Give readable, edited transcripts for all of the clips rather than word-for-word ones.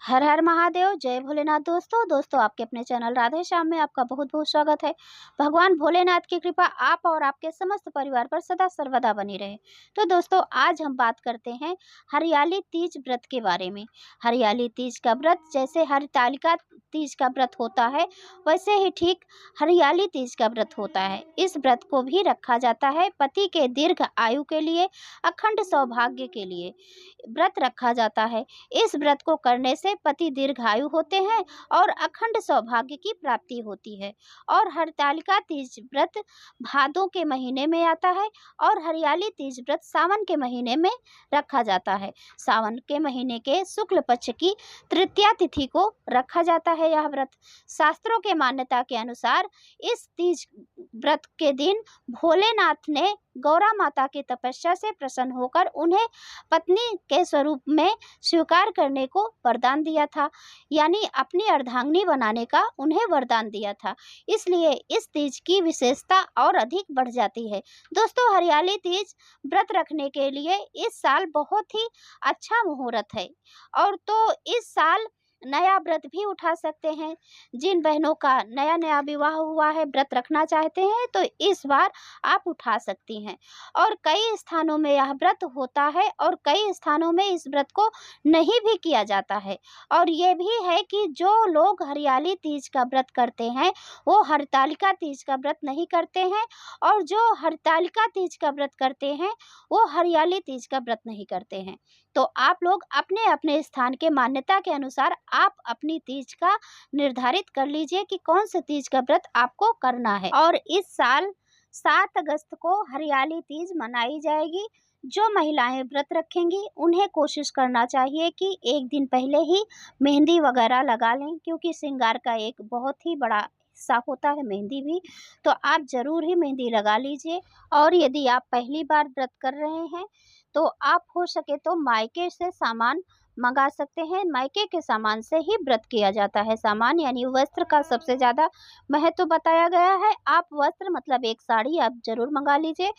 हर हर महादेव, जय भोलेनाथ। दोस्तों आपके अपने चैनल राधे श्याम में आपका बहुत बहुत स्वागत है। भगवान भोलेनाथ की कृपा आप और आपके समस्त परिवार पर सदा सर्वदा बनी रहे। तो दोस्तों आज हम बात करते हैं हरियाली तीज व्रत के बारे में। हरियाली तीज का व्रत जैसे हरितालिका तीज का व्रत होता है, वैसे ही ठीक हरियाली तीज का व्रत होता है। इस व्रत को भी रखा जाता है पति के दीर्घ आयु के लिए, अखंड सौभाग्य के लिए व्रत रखा जाता है। इस व्रत को करने से पति दीर्घायु होते हैं और अखंड सौभाग्य की प्राप्ति होती है। और हरतालिका तीज व्रत भादों के महीने में आता है और हरियाली तीज व्रत सावन के महीने में रखा जाता है। सावन के महीने के शुक्ल पक्ष की तृतीया तिथि को रखा जाता है यह व्रत। शास्त्रों के मान्यता के अनुसार इस तीज व्रत के दिन भोलेनाथ ने गौरा माता की तपस्या से प्रसन्न होकर उन्हें पत्नी के स्वरूप में स्वीकार करने को वरदान दिया था, यानी अपनी अर्धांगिनी बनाने का उन्हें वरदान दिया था। इसलिए इस तीज की विशेषता और अधिक बढ़ जाती है। दोस्तों हरियाली तीज व्रत रखने के लिए इस साल बहुत ही अच्छा मुहूर्त है, और तो इस साल नया व्रत भी उठा सकते हैं। जिन बहनों का नया विवाह हुआ है, व्रत रखना चाहते हैं, तो इस बार आप उठा सकती हैं। और कई स्थानों में यह व्रत होता है और कई स्थानों में इस व्रत को नहीं भी किया जाता है। और ये भी है कि जो लोग हरियाली तीज का व्रत करते हैं वो हरतालिका तीज का व्रत नहीं करते हैं, और जो हरतालिका तीज का व्रत करते हैं वो हरियाली तीज का व्रत नहीं करते हैं। तो आप लोग अपने अपने स्थान के मान्यता के अनुसार आप अपनी तीज का निर्धारित कर लीजिए कि कौन से तीज का व्रत आपको करना है। और इस साल 7 अगस्त को हरियाली तीज मनाई जाएगी। जो महिलाएं व्रत रखेंगी उन्हें कोशिश करना चाहिए कि एक दिन पहले ही मेहंदी वगैरह लगा लें, क्योंकि श्रृंगार का एक बहुत ही बड़ा हिस्सा होता है मेहंदी भी। तो आप ज़रूर ही मेहंदी लगा लीजिए। और यदि आप पहली बार व्रत कर रहे हैं तो आप हो सके तो मायके से सामान मंगा सकते हैं। मायके के सामान से ही व्रत किया जाता है। सामान यानी वस्त्र का सबसे ज़्यादा महत्व बताया गया है। आप वस्त्र मतलब एक साड़ी आप ज़रूर मंगा लीजिए।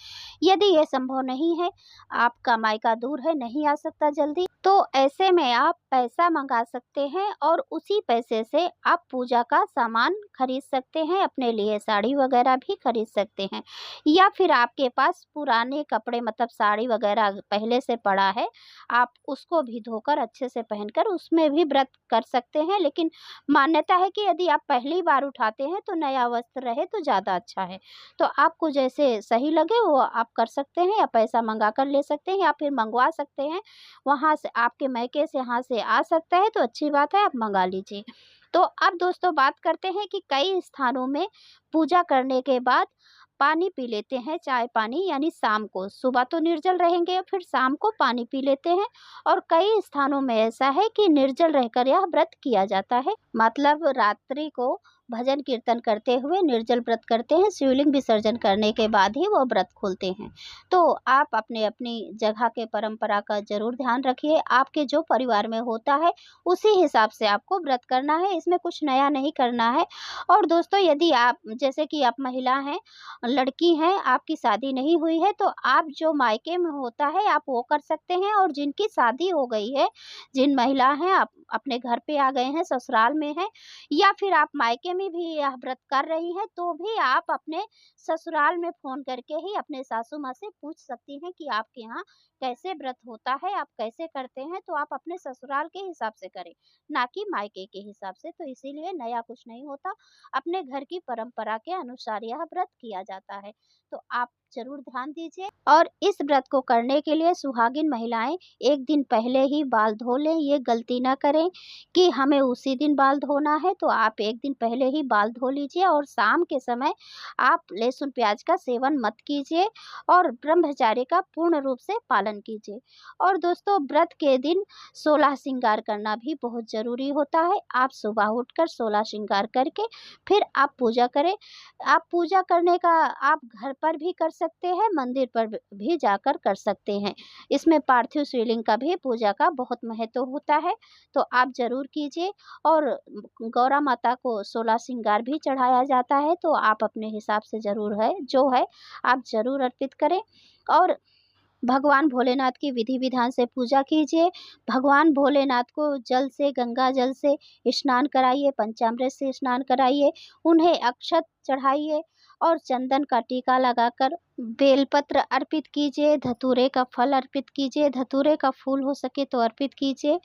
यदि ये संभव नहीं है, आपका मायका दूर है, नहीं आ सकता जल्दी, तो ऐसे में आप पैसा मंगा सकते हैं और उसी पैसे से आप पूजा का सामान खरीद सकते हैं। अपने लिए साड़ी वगैरह भी खरीद सकते हैं, या फिर आपके पास पुराने कपड़े मतलब साड़ी वगैरह पहले से पड़ा है, आप उसको भी धोकर अच्छे से पहनकर उसमें भी व्रत कर सकते हैं। लेकिन मान्यता है कि यदि आप पहली बार उठाते हैं तो नया वस्त्र रहे तो ज़्यादा अच्छा है। तो आपको जैसे सही लगे वो आप कर सकते हैं, या पैसा मंगा कर ले सकते हैं, या फिर मंगवा सकते हैं। वहाँ से आपके मायके से यहाँ से आ सकता है तो अच्छी बात है, आप मंगा लीजिए। तो अब दोस्तों बात करते हैं कि कई स्थानों में पूजा करने के बाद पानी पी लेते हैं, चाय पानी, यानी शाम को। सुबह तो निर्जल रहेंगे, फिर शाम को पानी पी लेते हैं। और कई स्थानों में ऐसा है कि निर्जल रहकर यह व्रत किया जाता है, मतलब रात्रि को भजन कीर्तन करते हुए निर्जल व्रत करते हैं। शिवलिंग विसर्जन करने के बाद ही वो व्रत खोलते हैं। तो आप अपने अपनी जगह के परंपरा का जरूर ध्यान रखिए। आपके जो परिवार में होता है उसी हिसाब से आपको व्रत करना है, इसमें कुछ नया नहीं करना है। और दोस्तों यदि आप जैसे कि आप महिला हैं, लड़की हैं, आपकी शादी नहीं हुई है, तो आप जो मायके में होता है आप वो कर सकते हैं। और जिनकी शादी हो गई है, जिन महिला हैं आप अपने घर पे आ गए हैं, ससुराल में हैं, या फिर आप मायके में भी यह व्रत कर रही हैं, तो भी आप अपने ससुराल में फ़ोन करके ही अपने सासू माँ से पूछ सकती हैं कि आपके यहाँ कैसे व्रत होता है, आप कैसे करते हैं। तो आप अपने ससुराल के हिसाब से करें, ना कि मायके के हिसाब से। तो इसीलिए नया कुछ नहीं होता, अपने घर की परंपरा के अनुसार यह व्रत किया जाता है। तो आप ज़रूर ध्यान दीजिए। और इस व्रत को करने के लिए सुहागिन महिलाएं एक दिन पहले ही बाल धो लें। ये गलती ना करें कि हमें उसी दिन बाल धोना है, तो आप एक दिन पहले ही बाल धो लीजिए। और शाम के समय आप लहसुन प्याज का सेवन मत कीजिए और ब्रह्मचर्य का पूर्ण रूप से पालन कीजिए। और दोस्तों व्रत के दिन 16 श्रृंगार करना भी बहुत ज़रूरी होता है। आप सुबह उठकर 16 श्रृंगार करके फिर आप पूजा करें। आप पूजा करने का आप घर पर भी कर सकते हैं, मंदिर पर भी जाकर कर सकते हैं। इसमें पार्थिव शिवलिंग का भी पूजा का बहुत महत्व होता है, तो आप ज़रूर कीजिए। और गौरा माता को 16 श्रृंगार भी चढ़ाया जाता है, तो आप अपने हिसाब से ज़रूर है जो है आप ज़रूर अर्पित करें। और भगवान भोलेनाथ की विधि विधान से पूजा कीजिए। भगवान भोलेनाथ को जल से, गंगा जल से स्नान कराइए, पंचामृत से स्नान कराइए, उन्हें अक्षत चढ़ाइए और चंदन का टीका लगाकर बेलपत्र अर्पित कीजिए, धतूरे का फल अर्पित कीजिए, धतूरे का फूल हो सके तो अर्पित कीजिए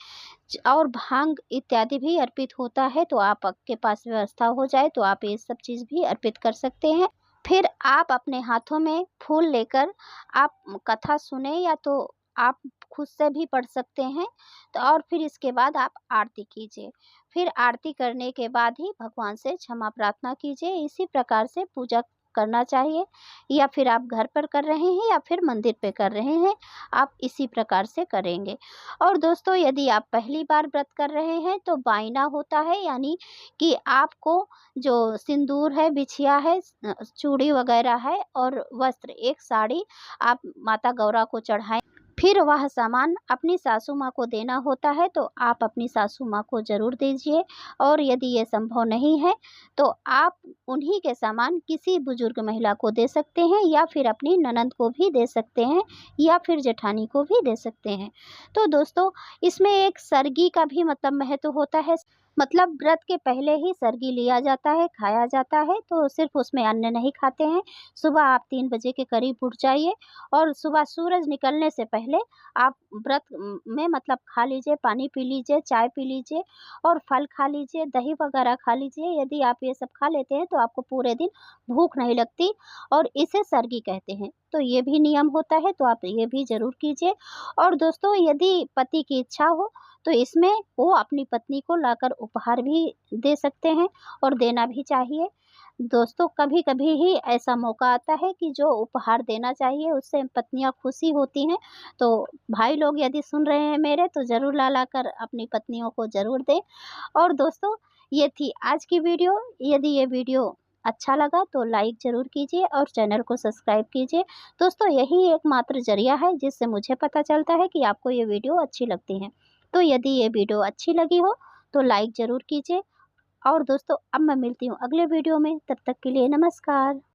और भांग इत्यादि भी अर्पित होता है। तो आपके पास व्यवस्था हो जाए तो आप ये सब चीज़ भी अर्पित कर सकते हैं। फिर आप अपने हाथों में फूल लेकर आप कथा सुने या तो आप खुद से भी पढ़ सकते हैं। तो और फिर इसके बाद आप आरती कीजिए। फिर आरती करने के बाद ही भगवान से क्षमा प्रार्थना कीजिए। इसी प्रकार से पूजा करना चाहिए, या फिर आप घर पर कर रहे हैं या फिर मंदिर पे कर रहे हैं, आप इसी प्रकार से करेंगे। और दोस्तों, यदि आप पहली बार व्रत कर रहे हैं तो बायना होता है, यानी कि आपको जो सिंदूर है, बिछिया है, चूड़ी वगैरह है और वस्त्र, एक साड़ी आप माता गौरा को चढ़ाएं। फिर वह सामान अपनी सासू माँ को देना होता है, तो आप अपनी सासू माँ को ज़रूर दीजिए। और यदि ये संभव नहीं है तो आप उन्हीं के सामान किसी बुजुर्ग महिला को दे सकते हैं, या फिर अपनी ननंद को भी दे सकते हैं, या फिर जेठानी को भी दे सकते हैं। तो दोस्तों, इसमें एक सरगी का भी मतलब महत्व होता है। मतलब व्रत के पहले ही सरगी लिया जाता है, खाया जाता है, तो सिर्फ उसमें अन्न नहीं खाते हैं। सुबह आप 3 बजे के करीब उठ जाइए और सुबह सूरज निकलने से पहले आप व्रत में मतलब खा लीजिए, पानी पी लीजिए, चाय पी लीजिए और फल खा लीजिए, दही वगैरह खा लीजिए। यदि आप ये सब खा लेते हैं तो आपको पूरे दिन भूख नहीं लगती और इसे सरगी कहते हैं। तो ये भी नियम होता है, तो आप ये भी ज़रूर कीजिए। और दोस्तों, यदि पति की इच्छा हो तो इसमें वो अपनी पत्नी को लाकर उपहार भी दे सकते हैं और देना भी चाहिए। दोस्तों, कभी-कभी ही ऐसा मौका आता है कि जो उपहार देना चाहिए उससे पत्नियाँ खुशी होती हैं। तो भाई लोग यदि सुन रहे हैं मेरे, तो ज़रूर ला-ला कर अपनी पत्नियों को ज़रूर दें। और दोस्तों, ये थी आज की वीडियो। यदि ये वीडियो अच्छा लगा तो लाइक ज़रूर कीजिए और चैनल को सब्सक्राइब कीजिए। दोस्तों, यही एकमात्र ज़रिया है जिससे मुझे पता चलता है कि आपको ये वीडियो अच्छी लगती है। तो यदि ये वीडियो अच्छी लगी हो तो लाइक ज़रूर कीजिए। और दोस्तों, अब मैं मिलती हूँ अगले वीडियो में, तब तक के लिए नमस्कार।